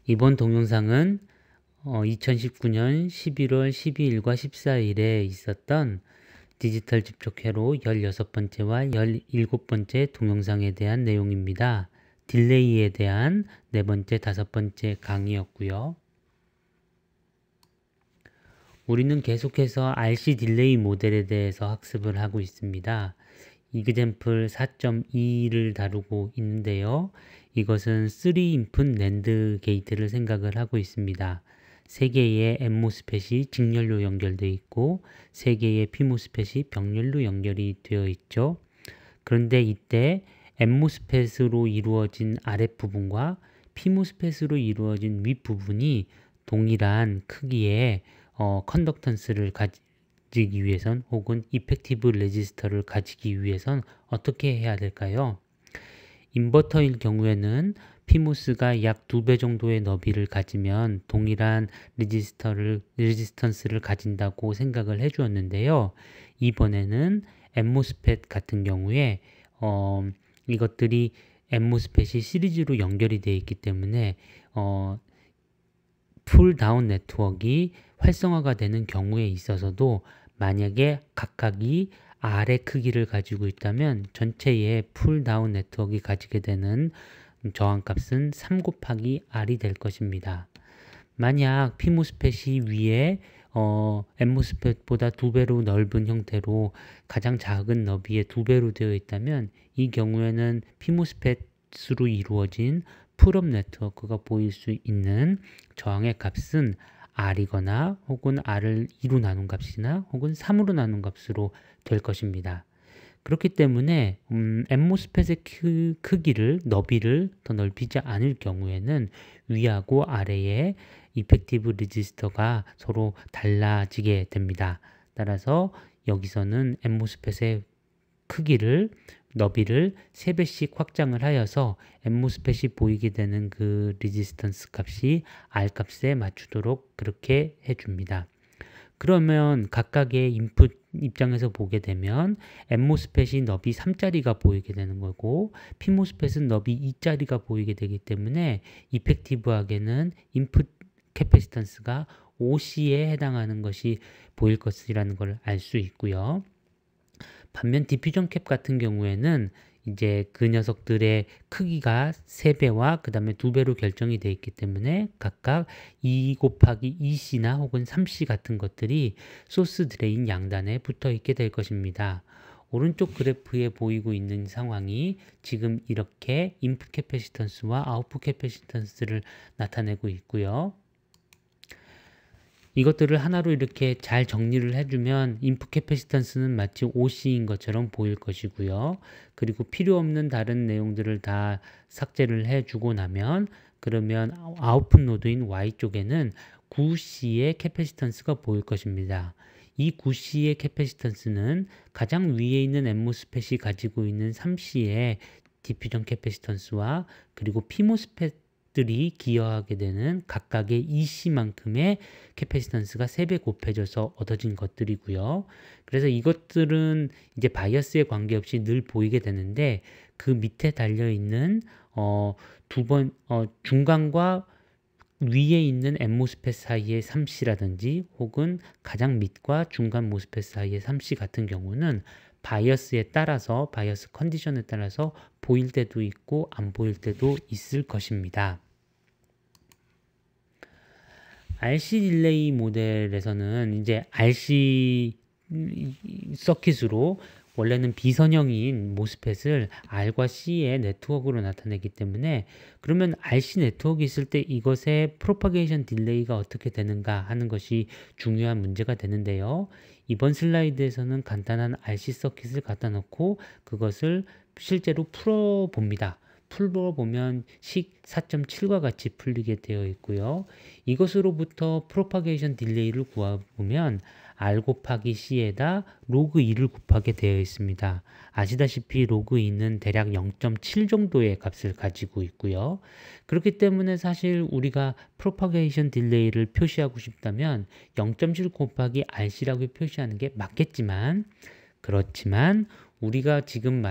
이번 동영상은 2019년 11월 12일과 14일에 있었던 디지털 집중회로 16번째와 17번째 동영상에 대한 내용입니다. 딜레이에 대한 네 번째, 다섯 번째 강의였고요. 우리는 계속해서 RC 딜레이 모델에 대해서 학습을 하고 있습니다. 이그젬플 4.2를 다루고 있는데요. 이것은 3인풋 낸드 게이트를 생각을 하고 있습니다. 3개의 엠모스펫이 직렬로 연결되어 있고 3개의 피모스펫이 병렬로 연결이 되어 있죠. 그런데 이때 엠모스펫으로 이루어진 아랫부분과 피모스펫으로 이루어진 윗부분이 동일한 크기의 컨덕턴스를 가지기 위해선 혹은 이펙티브 레지스터를 가지기 위해선 어떻게 해야 될까요? 인버터일 경우에는 피모스가 약 2배 정도의 너비를 가지면 동일한 레지스턴스를 가진다고 생각을 해 주었는데요. 이번에는 엠모스펫 같은 경우에 이것들이 엠모스펫이 시리즈로 연결이 되어 있기 때문에 풀다운 네트워크가 활성화가 되는 경우에 있어서도 만약에 각각이 R의 크기를 가지고 있다면 전체의 풀다운 네트워크가 가지게 되는 저항값은 3 곱하기 R이 될 것입니다. 만약 피모스펫이 위에 엠모스펫보다 2배로 넓은 형태로 가장 작은 너비의 2배로 되어 있다면 이 경우에는 피모스펫으로 이루어진 풀업 네트워크가 보일 수 있는 저항의 값은 R이거나 혹은 R을 2로 나눈 값이나 혹은 3으로 나눈 값으로 될 것입니다. 그렇기 때문에 엠모스펫의 크기를, 너비를 더 넓히지 않을 경우에는 위하고 아래의 이펙티브 레지스터가 서로 달라지게 됩니다. 따라서 여기서는 엠모스펫의 크기를, 너비를 3배씩 확장을 하여서 엠모스펫이 보이게 되는 그 레지스턴스 값이 R 값에 맞추도록 그렇게 해줍니다. 그러면 각각의 인풋 입장에서 보게 되면 엠모스펫이 너비 3짜리가 보이게 되는 거고 피모스펫은 너비 2짜리가 보이게 되기 때문에 이펙티브하게는 인풋 캐패시턴스가 OC에 해당하는 것이 보일 것이라는 걸 알 수 있고요. 반면 디퓨전 캡 같은 경우에는 이제 그 녀석들의 크기가 3배와 그 다음에 2배로 결정이 되어 있기 때문에 각각 2 곱하기 2C나 혹은 3C 같은 것들이 소스 드레인 양단에 붙어 있게 될 것입니다. 오른쪽 그래프에 보이고 있는 상황이 지금 이렇게 인풋 캐패시턴스와 아웃풋 캐패시턴스를 나타내고 있고요. 이것들을 하나로 이렇게 잘 정리를 해주면 인풋 캐패시턴스는 마치 OC인 것처럼 보일 것이고요. 그리고 필요 없는 다른 내용들을 다 삭제를 해주고 나면 그러면 아웃풋 노드인 Y쪽에는 9C의 캐패시턴스가 보일 것입니다. 이 9C의 캐패시턴스는 가장 위에 있는 엠모스펫이 가지고 있는 3C의 디퓨전 캐패시턴스와 그리고 피모스펫 들이 기여하게 되는 각각의 EC만큼의 캐패시턴스가 3배 곱해져서 얻어진 것들이고요. 그래서 이것들은 이제 바이어스에 관계없이 늘 보이게 되는데 그 밑에 달려있는 중간과 위에 있는 엠모스펫 사이의 3C라든지 혹은 가장 밑과 중간 모스펫 사이의 3C 같은 경우는 바이어스에 따라서 바이어스 컨디션에 따라서 보일 때도 있고 안 보일 때도 있을 것입니다. RC 딜레이 모델에서는 이제 RC 서킷으로 원래는 비선형인 모스펫을 R과 C의 네트워크로 나타내기 때문에 그러면 RC 네트워크 있을 때 이것의 프로파게이션 딜레이가 어떻게 되는가 하는 것이 중요한 문제가 되는데요. 이번 슬라이드에서는 간단한 RC 서킷을 갖다 놓고 그것을 실제로 풀어봅니다. 풀어보면 식 4.7과 같이 풀리게 되어 있고요. 이것으로부터 프로파게이션 딜레이를 구해보면 R 곱하기 C에다 로그 2를 곱하게 되어 있습니다. 아시다시피 로그 2는 대략 0.7 정도의 값을 가지고 있고요. 그렇기 때문에 사실 우리가 프로파게이션 딜레이를 표시하고 싶다면 0.7 곱하기 RC라고 표시하는 게 맞겠지만 그렇지만 우리가 지금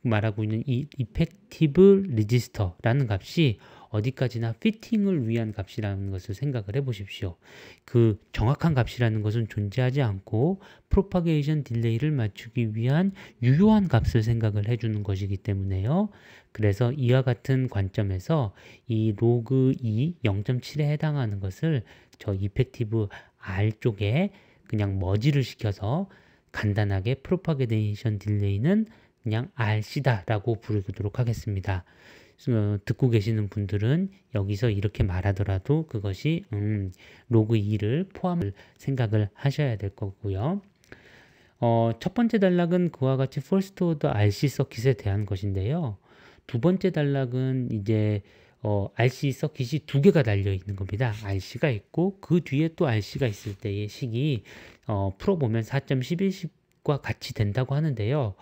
말하고 있는 이 이펙티브 레지스터라는 값이 어디까지나 피팅을 위한 값이라는 것을 생각을 해 보십시오. 그 정확한 값이라는 것은 존재하지 않고 프로파게이션 딜레이를 맞추기 위한 유효한 값을 생각을 해주는 것이기 때문에요. 그래서 이와 같은 관점에서 이 로그 2 0.7에 해당하는 것을 저 이펙티브 R 쪽에 그냥 머지를 시켜서 간단하게 프로파게이션 딜레이는 그냥 RC다 라고 부르도록 하겠습니다. 듣고 계시는 분들은 여기서 이렇게 말하더라도 그것이 로그 2를 포함을 생각을 하셔야 될 거고요. 첫 번째 단락은 그와 같이 퍼스트 오더 RC 서킷에 대한 것인데요. 두 번째 단락은 이제 RC 서킷이 두 개가 달려 있는 겁니다. RC가 있고 그 뒤에 또 RC가 있을 때의 식이 풀어보면 4.11과 같이 된다고 하는데요.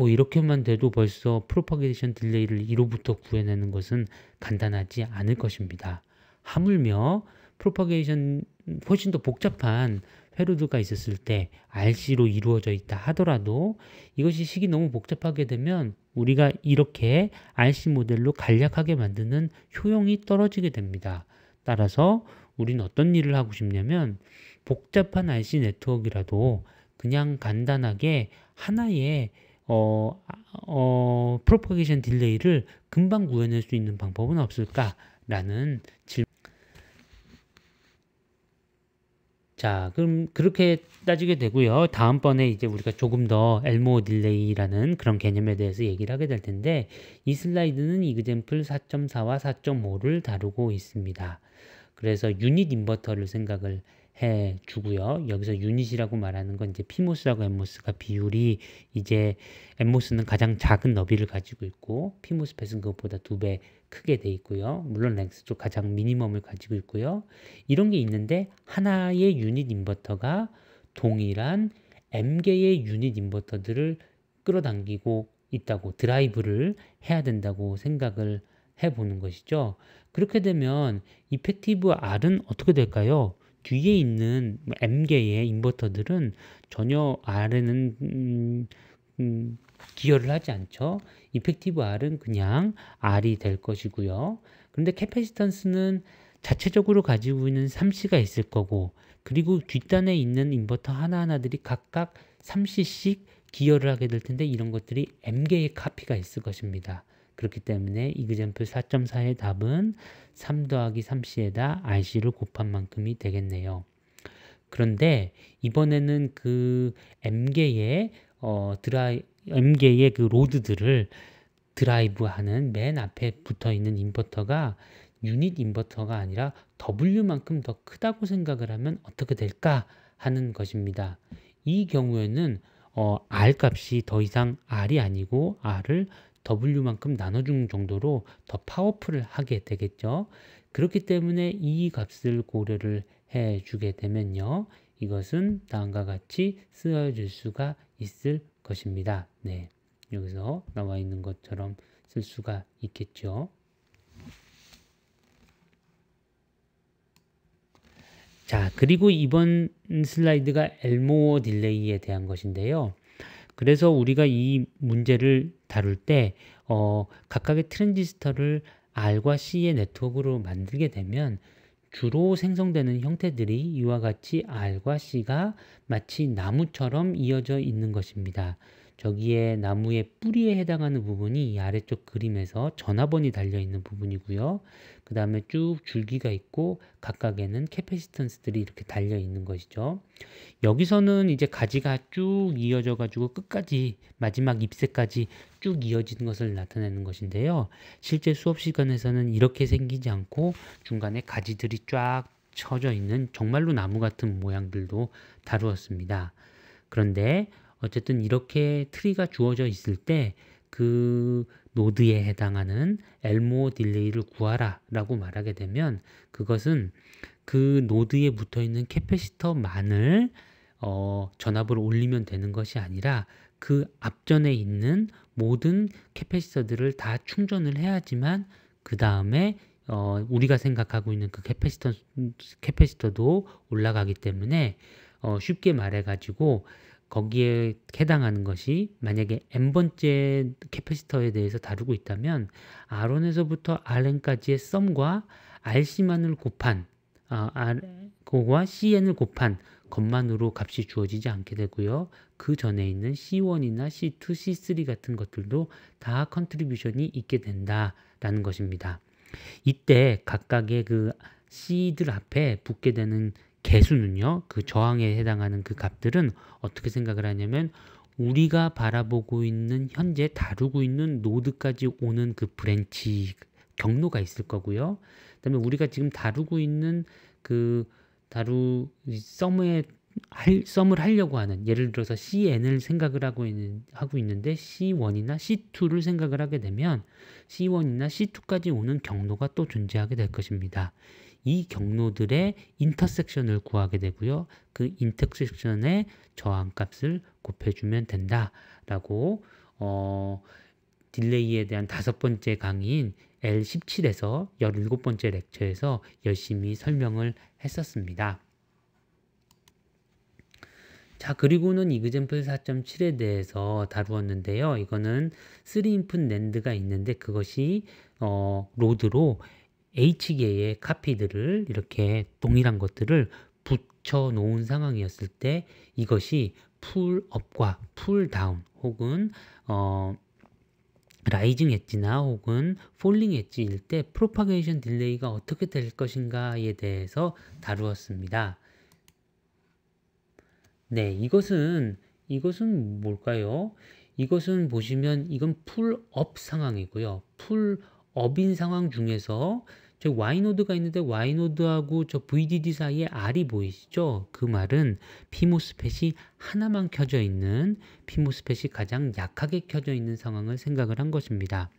이렇게만 돼도 벌써 프로파게이션 딜레이를 2로부터 구해내는 것은 간단하지 않을 것입니다. 하물며 프로파게이션 훨씬 더 복잡한 회로드가 있었을 때 RC로 이루어져 있다 하더라도 이것이 식이 너무 복잡하게 되면 우리가 이렇게 RC 모델로 간략하게 만드는 효용이 떨어지게 됩니다. 따라서 우리는 어떤 일을 하고 싶냐면 복잡한 RC 네트워크라도 그냥 간단하게 하나의 프로파게이션 딜레이를 금방 구해낼 수 있는 방법은 없을까라는 질문. 자, 그럼 그렇게 따지게 되고요. 다음번에 이제 우리가 조금 더 엘모어 딜레이라는 그런 개념에 대해서 얘기를 하게 될 텐데 이 슬라이드는 이그젬플 4.4와 4.5를 다루고 있습니다. 그래서 유닛 인버터를 생각을 해 주고요. 여기서 유닛이라고 말하는 건 이제 PMOS라고 NMOS가 비율이 이제 NMOS는 가장 작은 너비를 가지고 있고 PMOS펫은 그것보다 2배 크게 돼 있고요. 물론 랭스도 가장 미니멈을 가지고 있고요. 이런 게 있는데 하나의 유닛 인버터가 동일한 M개의 유닛 인버터들을 끌어당기고 있다고 드라이브를 해야 된다고 생각을 해보는 것이죠. 그렇게 되면 이펙티브 R은 어떻게 될까요? 뒤에 있는 M개의 인버터들은 전혀 R에는 기여를 하지 않죠. 이펙티브 R은 그냥 R이 될 것이고요. 그런데 캐패시턴스는 자체적으로 가지고 있는 3C가 있을 거고 그리고 뒷단에 있는 인버터 하나하나들이 각각 3C씩 기여를 하게 될 텐데 이런 것들이 M개의 카피가 있을 것입니다. 그렇기 때문에 이그젬플 4.4의 답은 3 더하기 3C에다 RC를 곱한 만큼이 되겠네요. 그런데 이번에는 그 M개의 M개의 그 로드들을 드라이브하는 맨 앞에 붙어 있는 인버터가 유닛 인버터가 아니라 W만큼 더 크다고 생각을 하면 어떻게 될까 하는 것입니다. 이 경우에는 R 값이 더 이상 R이 아니고 R을 W만큼 나눠주는 정도로 더 파워풀을 하게 되겠죠. 그렇기 때문에 이 값을 고려를 해주게 되면요. 이것은 다음과 같이 쓰여질 수가 있을 것입니다. 네, 여기서 나와 있는 것처럼 쓸 수가 있겠죠. 자, 그리고 이번 슬라이드가 엘모어 딜레이에 대한 것인데요. 그래서 우리가 이 문제를 다룰 때 각각의 트랜지스터를 R과 C의 네트워크로 만들게 되면 주로 생성되는 형태들이 이와 같이 R과 C가 마치 나무처럼 이어져 있는 것입니다. 저기에 나무의 뿌리에 해당하는 부분이 이 아래쪽 그림에서 전화번이 달려있는 부분이고요. 그 다음에 쭉 줄기가 있고 각각에는 캐패시턴스들이 이렇게 달려있는 것이죠. 여기서는 이제 가지가 쭉 이어져 가지고 끝까지 마지막 잎새까지 쭉 이어지는 것을 나타내는 것인데요. 실제 수업 시간에서는 이렇게 생기지 않고 중간에 가지들이 쫙 쳐져 있는 정말로 나무 같은 모양들도 다루었습니다. 그런데 어쨌든 이렇게 트리가 주어져 있을 때 그 노드에 해당하는 엘모어 딜레이를 구하라 라고 말하게 되면 그것은 그 노드에 붙어 있는 캐패시터만을 전압을 올리면 되는 것이 아니라 그 앞전에 있는 모든 캐패시터들을 다 충전을 해야지만 그 다음에 우리가 생각하고 있는 그 캐패시터도 올라가기 때문에 쉽게 말해 가지고 거기에 해당하는 것이 만약에 n번째 캐패시터에 대해서 다루고 있다면 R1에서부터 Rn까지의 썸과 RC만을 곱한 그거와 CN을 곱한 것만으로 값이 주어지지 않게 되고요. 그 전에 있는 C1이나 C2, C3 같은 것들도 다 컨트리뷰션이 있게 된다라는 것입니다. 이때 각각의 그 C들 앞에 붙게 되는 개수는요, 그 저항에 해당하는 그 값들은 어떻게 생각을 하냐면 우리가 바라보고 있는 현재 다루고 있는 노드까지 오는 그 브랜치 경로가 있을 거고요. 그다음에 우리가 지금 다루고 있는 그 썸을 하려고 하는, 예를 들어서 CN을 생각을 하고 있는데 C1이나 C2를 생각을 하게 되면 C1이나 C2까지 오는 경로가 또 존재하게 될 것입니다. 이 경로들의 인터섹션을 구하게 되고요. 그 인터섹션의 저항값을 곱해주면 된다라고 딜레이에 대한 5번째 강의인 L17에서 17번째 렉처에서 열심히 설명을 했었습니다. 자, 그리고는 이그젬플 4.7에 대해서 다루었는데요. 이거는 3인풋 낸드가 있는데 그것이 로드로 H개의 카피들을 이렇게 동일한 것들을 붙여 놓은 상황이었을 때 이것이 풀업과 풀다운 혹은 라이징 엣지나 혹은 폴링 엣지일 때 프로파게이션 딜레이가 어떻게 될 것인가에 대해서 다루었습니다. 네, 이것은 뭘까요? 이것은 보시면 이건 풀업 상황이고요. 풀업인 상황 중에서 저 Y노드가 있는데 Y노드하고 저 VDD 사이에 R이 보이시죠? 그 말은 피모스펫이 하나만 켜져 있는, 피모스펫이 가장 약하게 켜져 있는 상황을 생각을 한 것입니다.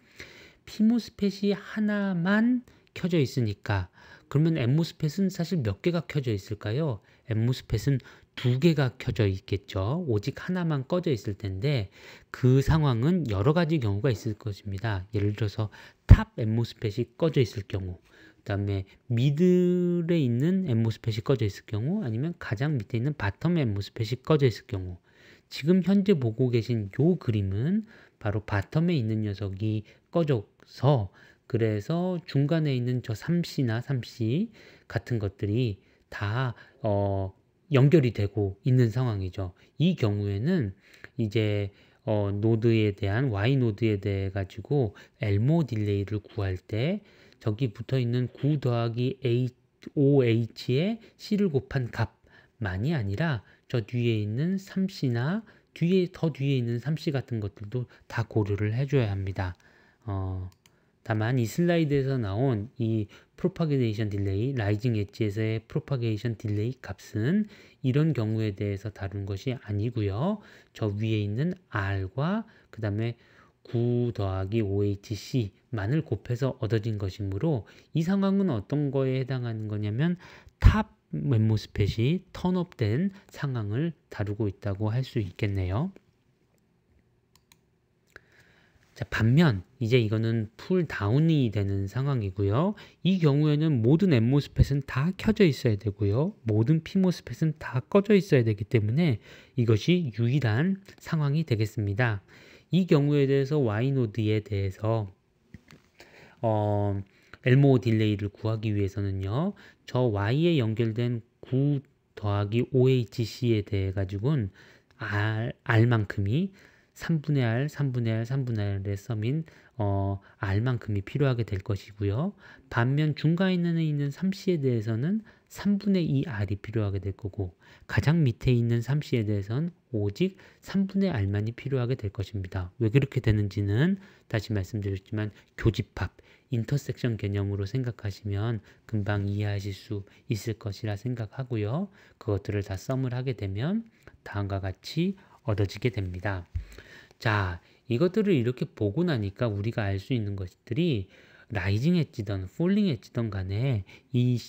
피모스펫이 하나만 켜져 있으니까 그러면 엠모스펫은 사실 몇 개가 켜져 있을까요? 엠모스펫은 2개가 켜져 있겠죠. 오직 하나만 꺼져 있을 텐데 그 상황은 여러 가지 경우가 있을 것입니다. 예를 들어서 탑 엠모스펫이 꺼져 있을 경우, 그 다음에 미들에 있는 엠모스펫이 꺼져 있을 경우, 아니면 가장 밑에 있는 바텀 엠모스펫이 꺼져 있을 경우. 지금 현재 보고 계신 요 그림은 바로 바텀에 있는 녀석이 꺼져서, 그래서 중간에 있는 저 3C나 3C 같은 것들이 다 연결이 되고 있는 상황이죠. 이 경우에는 이제 노드에 대한 Y 노드에 대해 가지고 엘모 딜레이를 구할 때 저기 붙어 있는 9 더하기 OH에 C를 곱한 값만이 아니라 저 뒤에 있는 3C나 더 뒤에 있는 3C 같은 것들도 다 고려를 해줘야 합니다. 다만 이 슬라이드에서 나온 이 프로파게이션 딜레이, 라이징 엣지에서의 프로파게이션 딜레이 값은 이런 경우에 대해서 다룬 것이 아니고요. 저 위에 있는 R과 그 다음에 9 더하기 OHC만을 곱해서 얻어진 것이므로 이 상황은 어떤 거에 해당하는 거냐면 탑 엠모스펫이 턴업된 상황을 다루고 있다고 할 수 있겠네요. 자, 반면 이제 이거는 풀 다운이 되는 상황이고요. 이 경우에는 모든 엠모스펫은 다 켜져 있어야 되고요. 모든 피모스펫은 다 꺼져 있어야 되기 때문에 이것이 유일한 상황이 되겠습니다. 이 경우에 대해서 Y노드에 대해서 엘모 딜레이를 구하기 위해서는요. 저 Y에 연결된 9 더하기 OHC에 대해 가지고는 R만큼이 3분의 R, 3분의 R, 3분의 R의 썸인 R만큼이 필요하게 될 것이고요. 반면 중간에 있는 3C에 대해서는 3분의 2 R이 필요하게 될 거고, 가장 밑에 있는 3C에 대해서는 오직 3분의 R만이 필요하게 될 것입니다. 왜 그렇게 되는지는 다시 말씀드렸지만 교집합, 인터섹션 개념으로 생각하시면 금방 이해하실 수 있을 것이라 생각하고요. 그것들을 다 썸을 하게 되면 다음과 같이 얻어지게 됩니다. 자, 이것들을 이렇게 보고 나니까 우리가 알 수 있는 것들이 라이징 엣지든 폴링 엣지든 간에 이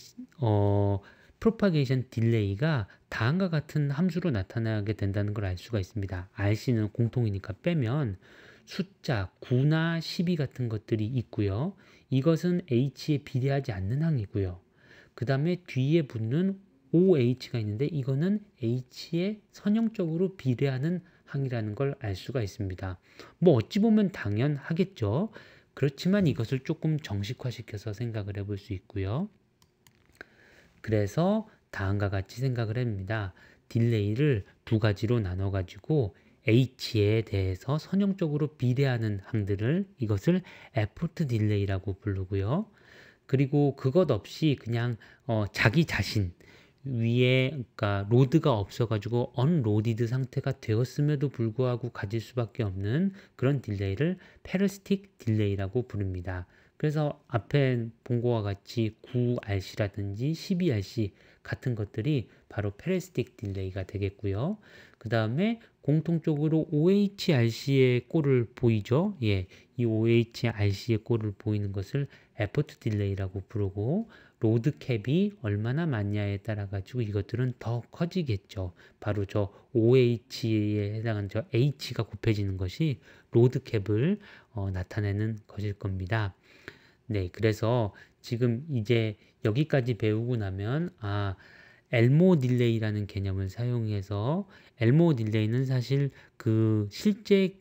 프로파게이션 딜레이가 다음과 같은 함수로 나타나게 된다는 걸 알 수가 있습니다. RC는 공통이니까 빼면 숫자 9나 12 같은 것들이 있고요. 이것은 H에 비례하지 않는 항이고요. 그 다음에 뒤에 붙는 OH가 있는데 이거는 H에 선형적으로 비례하는 항이라는 걸 알 수가 있습니다. 뭐 어찌 보면 당연하겠죠. 그렇지만 이것을 조금 정식화시켜서 생각을 해볼 수 있고요. 그래서 다음과 같이 생각을 합니다. 딜레이를 두 가지로 나눠 가지고 H에 대해서 선형적으로 비례하는 항들을 이것을 에포트 딜레이라고 부르고요. 그리고 그것 없이 그냥 자기 자신 위에 그러니까 로드가 없어가지고 언로디드 상태가 되었음에도 불구하고 가질 수밖에 없는 그런 딜레이를 페리스틱 딜레이라고 부릅니다. 그래서 앞에 본 것과 같이 9RC라든지 12RC 같은 것들이 바로 페리스틱 딜레이가 되겠고요. 그 다음에 공통적으로 OHRC의 꼴을 보이죠. 예, 이 OHRC의 꼴을 보이는 것을 에포트 딜레이라고 부르고 로드 캡이 얼마나 많냐에 따라 가지고 이것들은 더 커지겠죠. 바로 저 OH에 해당하는 저 H가 곱해지는 것이 로드 캡을 나타내는 것일 겁니다. 네, 그래서 지금 이제 여기까지 배우고 나면 엘모 딜레이라는 개념을 사용해서 엘모 딜레이는 사실 그 실제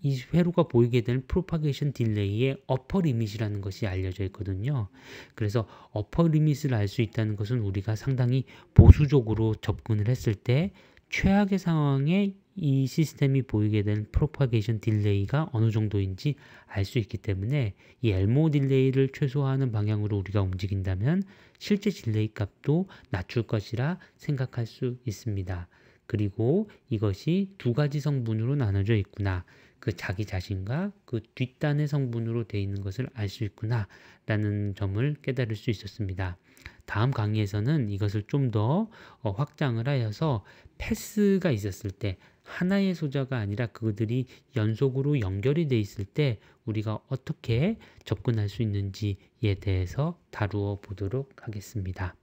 이 회로가 보이게 되는 프로파게이션 딜레이의 어퍼 리밋이라는 것이 알려져 있거든요. 그래서 어퍼 리밋을 알 수 있다는 것은 우리가 상당히 보수적으로 접근을 했을 때 최악의 상황에 이 시스템이 보이게 된 프로파게이션 딜레이가 어느 정도인지 알 수 있기 때문에 이 엘모 딜레이를 최소화하는 방향으로 우리가 움직인다면 실제 딜레이 값도 낮출 것이라 생각할 수 있습니다. 그리고 이것이 두 가지 성분으로 나눠져 있구나. 그 자기 자신과 그 뒷단의 성분으로 되어 있는 것을 알 수 있구나 라는 점을 깨달을 수 있었습니다. 다음 강의에서는 이것을 좀 더 확장을 하여서 패스가 있었을 때 하나의 소자가 아니라 그들이 연속으로 연결이 되어 있을 때 우리가 어떻게 접근할 수 있는지에 대해서 다루어 보도록 하겠습니다.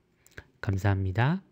감사합니다.